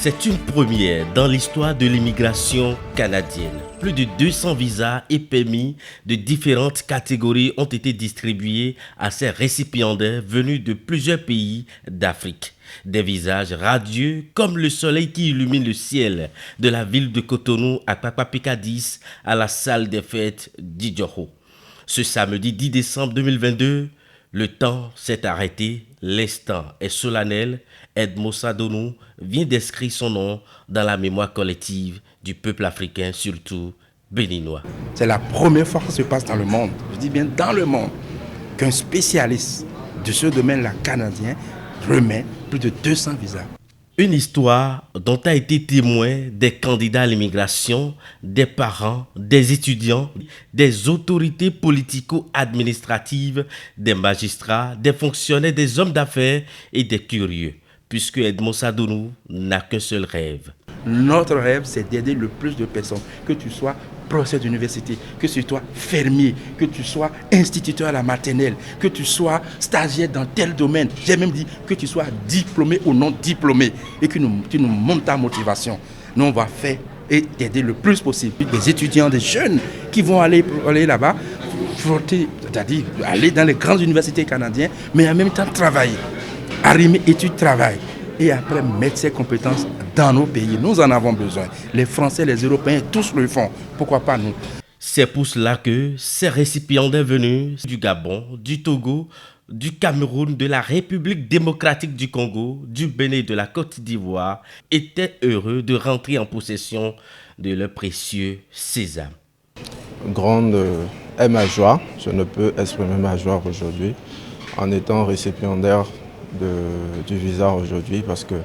C'est une première dans l'histoire de l'immigration canadienne. Plus de 200 visas et permis de différentes catégories ont été distribués à ces récipiendaires venus de plusieurs pays d'Afrique. Des visages radieux comme le soleil qui illumine le ciel de la ville de Cotonou à Kpakpa 10 à la salle des fêtes d'Idjoho. Ce samedi 10 décembre 2022, le temps s'est arrêté, l'instant est solennel. Edmo Sadonou vient d'inscrire son nom dans la mémoire collective du peuple africain, surtout béninois. C'est la première fois que ça se passe dans le monde, je dis bien dans le monde, qu'un spécialiste de ce domaine-là canadien remet plus de 200 visas. Une histoire dont a été témoin des candidats à l'immigration, des parents, des étudiants, des autorités politico-administratives, des magistrats, des fonctionnaires, des hommes d'affaires et des curieux, puisque Edmo Sadonou n'a qu'un seul rêve. Notre rêve, c'est d'aider le plus de personnes, que tu sois professeur d'université, que tu sois fermier, que tu sois instituteur à la maternelle, que tu sois stagiaire dans tel domaine. J'ai même dit que tu sois diplômé ou non diplômé et que tu nous montres ta motivation. Nous, on va faire et t'aider le plus possible. Des étudiants, des jeunes qui vont aller là-bas, frotter, c'est-à-dire aller dans les grandes universités canadiennes, mais en même temps travailler. Arrimer études, travail. Et après mettre ses compétences dans nos pays. Nous en avons besoin. Les Français, les Européens, tous le font. Pourquoi pas nous? C'est pour cela que ces récipiendaires venus du Gabon, du Togo, du Cameroun, de la République démocratique du Congo, du Bénin et de la Côte d'Ivoire étaient heureux de rentrer en possession de leur précieux sésame. Grande est ma joie. Je ne peux exprimer ma joie aujourd'hui en étant récipiendaire du visa aujourd'hui, parce que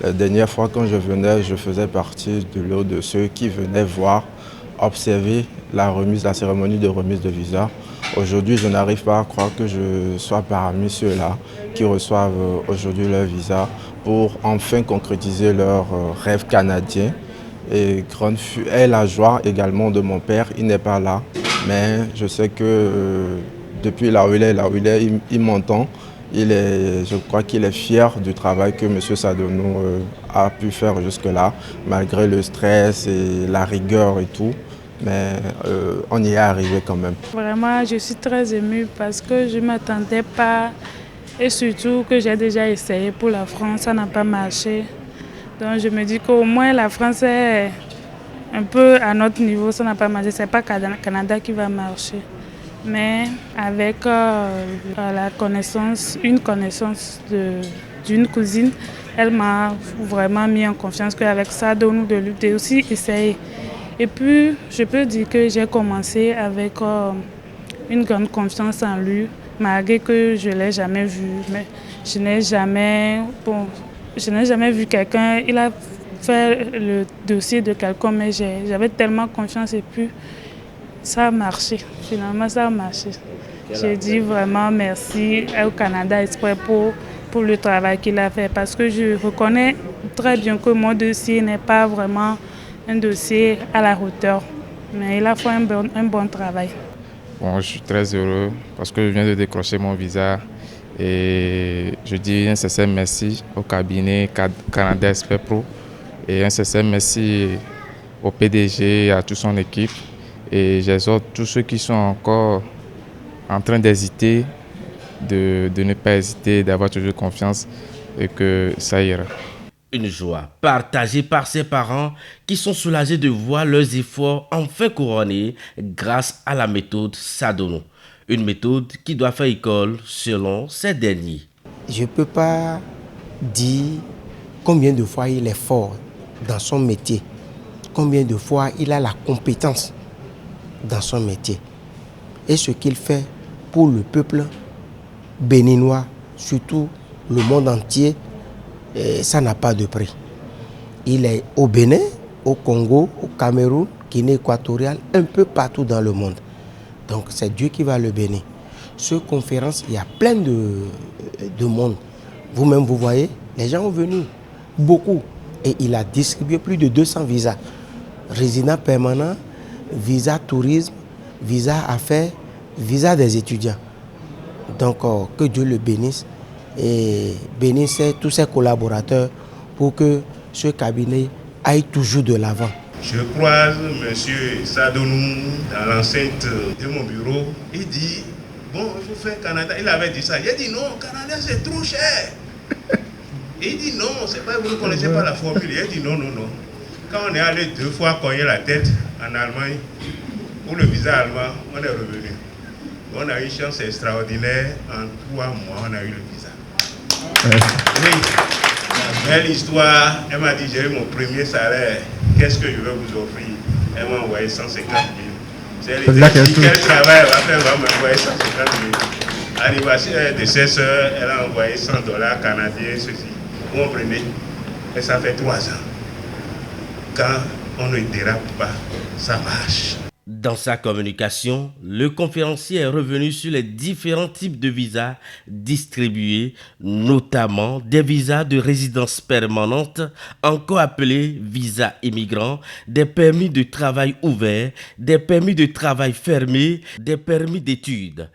la dernière fois quand je venais, je faisais partie de l'eau de ceux qui venaient voir, observer la cérémonie de remise de visa. Aujourd'hui, je n'arrive pas à croire que je sois parmi ceux-là qui reçoivent aujourd'hui leur visa pour enfin concrétiser leur rêve canadien. Et grande est la joie également de mon père, il n'est pas là, mais je sais que depuis là où il est, il m'entend. Je crois qu'il est fier du travail que M. Sadonou a pu faire jusque-là, malgré le stress et la rigueur et tout. Mais on y est arrivé quand même. Vraiment, je suis très émue parce que je ne m'attendais pas. Et surtout que j'ai déjà essayé pour la France, ça n'a pas marché. Donc je me dis qu'au moins la France est un peu à notre niveau, ça n'a pas marché. Ce n'est pas Canada qui va marcher. Mais avec une connaissance d'une cousine, elle m'a vraiment mis en confiance qu'avec ça, Sadonou de lutter aussi, essayer. Et puis, je peux dire que j'ai commencé avec une grande confiance en lui, malgré que je ne l'ai jamais vu. Mais je n'ai jamais vu quelqu'un, il a fait le dossier de quelqu'un, mais j'avais tellement confiance et puis ça a marché, finalement ça a marché. J'ai dit vraiment merci au Canada Express pour le travail qu'il a fait, parce que je reconnais très bien que mon dossier n'est pas vraiment un dossier à la hauteur, mais il a fait un bon travail. Bon, je suis très heureux parce que je viens de décrocher mon visa et je dis un sincère merci au cabinet Canada Express Pro et un sincère merci au PDG et à toute son équipe. Et j'exhorte tous ceux qui sont encore en train d'hésiter, de ne pas hésiter, d'avoir toujours confiance et que ça ira. Une joie partagée par ses parents qui sont soulagés de voir leurs efforts enfin couronnés grâce à la méthode Sadonou. Une méthode qui doit faire école selon ces derniers. Je ne peux pas dire combien de fois il est fort dans son métier, combien de fois il a la compétence dans son métier. Et ce qu'il fait pour le peuple béninois, surtout le monde entier, ça n'a pas de prix. Il est au Bénin, au Congo, au Cameroun, Guinée équatoriale, un peu partout dans le monde. Donc c'est Dieu qui va le bénir. Cette conférence, il y a plein de monde. Vous-même, vous voyez, les gens sont venus, beaucoup. Et il a distribué plus de 200 visas. Résidents permanents, visa tourisme, visa affaires, visa des étudiants. Donc que Dieu le bénisse et bénisse tous ses collaborateurs pour que ce cabinet aille toujours de l'avant. Je croise M. Sadonou dans l'enceinte de mon bureau. Il dit, bon, il faut faire Canada. Il avait dit ça. Il a dit, non, Canada, c'est trop cher. Et il dit, non, c'est pas, vous ne connaissez pas la formule. Il a dit, non. Quand on est allé 2 fois cogner la tête en Allemagne, pour le visa allemand, on est revenu. On a eu une chance extraordinaire. En 3 mois, on a eu le visa. Oui. Belle histoire, elle m'a dit, j'ai eu mon premier salaire, qu'est-ce que je vais vous offrir? Elle m'a envoyé 150 000. Elle a dit, quel travail elle va faire, elle va m'envoyer 150 000. Anniversaire de ses soeurs, elle a envoyé $100 canadiens, ceci. Vous comprenez? Et ça fait 3 ans. Quand on ne dérape pas, ça marche. Dans sa communication, le conférencier est revenu sur les différents types de visas distribués, notamment des visas de résidence permanente, encore appelés visas immigrants, des permis de travail ouverts, des permis de travail fermés, des permis d'études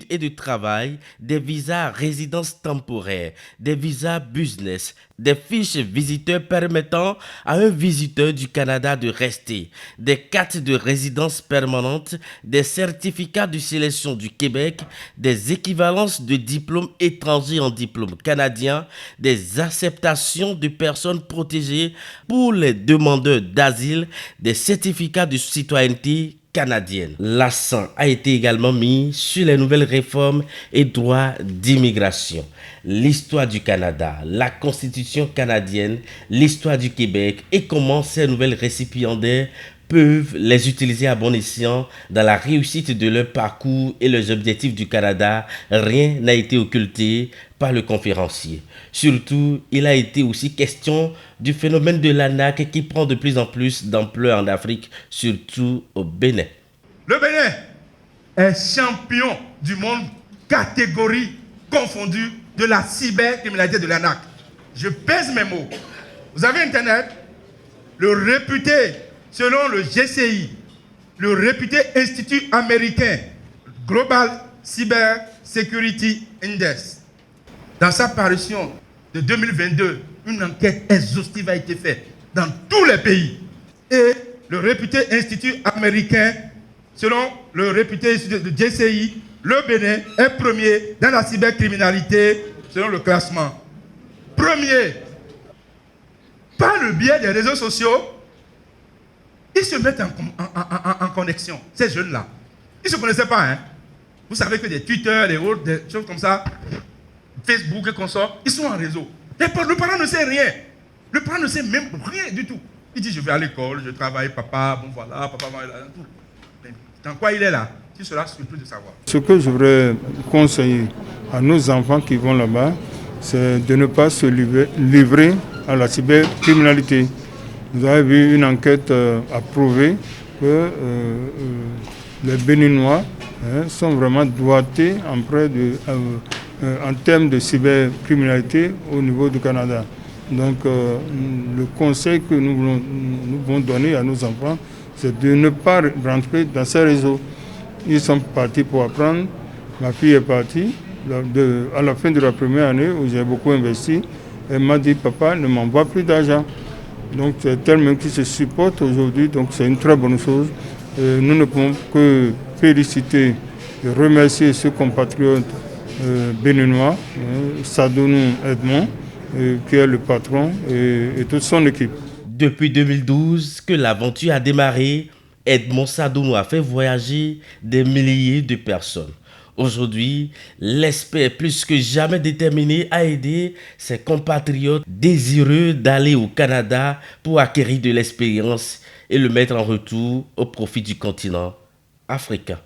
et de travail, des visas résidence temporaire, des visas business, des fiches visiteurs permettant à un visiteur du Canada de rester, des cartes de résidence permanente, des certificats de sélection du Québec, des équivalences de diplômes étrangers en diplôme canadien, des acceptations de personnes protégées pour les demandeurs d'asile, des certificats de citoyenneté canadienne. L'accent a été également mis sur les nouvelles réformes et droits d'immigration, l'histoire du Canada, la Constitution canadienne, l'histoire du Québec et comment ces nouvelles récipiendaires peuvent les utiliser à bon escient dans la réussite de leur parcours et leurs objectifs du Canada. Rien n'a été occulté par le conférencier. Surtout, il a été aussi question du phénomène de l'ANAQ qui prend de plus en plus d'ampleur en Afrique, surtout au Bénin. Le Bénin est champion du monde, catégorie confondue, de la cybercriminalité de l'ANAQ. Je pèse mes mots. Vous avez Internet, le réputé, selon le GCI, le réputé Institut américain Global Cyber Security Index, dans sa parution de 2022, une enquête exhaustive a été faite dans tous les pays. Et le réputé Institut américain, selon le réputé Institut de GCI, le Bénin est premier dans la cybercriminalité selon le classement. Premier, par le biais des réseaux sociaux, ils se mettent en connexion, ces jeunes-là. Ils ne se connaissaient pas, hein. Vous savez que des Twitter, des autres, des choses comme ça, Facebook et consorts, ils sont en réseau. Le parent ne sait rien. Le parent ne sait même rien du tout. Il dit, je vais à l'école, je travaille, papa, bon voilà, papa, voilà, tout. Mais dans quoi il est là? Tu seras surpris de savoir. Ce que je voudrais conseiller à nos enfants qui vont là-bas, c'est de ne pas se livrer à la cybercriminalité. Vous avez vu une enquête a prouvé que les Béninois sont vraiment doigtés en termes de cybercriminalité au niveau du Canada. Donc le conseil que nous voulons donner à nos enfants, c'est de ne pas rentrer dans ces réseaux. Ils sont partis pour apprendre. Ma fille est partie à la fin de la première année où j'ai beaucoup investi. Elle m'a dit, papa, ne m'envoie plus d'argent. Donc c'est elle-même qui se supporte aujourd'hui, donc c'est une très bonne chose. Nous ne pouvons que féliciter et remercier ce compatriote béninois, Sadonou Edmond, qui est le patron et toute son équipe. Depuis 2012 que l'aventure a démarré, Edmond Sadonou a fait voyager des milliers de personnes. Aujourd'hui, l'expert est plus que jamais déterminé à aider ses compatriotes désireux d'aller au Canada pour acquérir de l'expérience et le mettre en retour au profit du continent africain.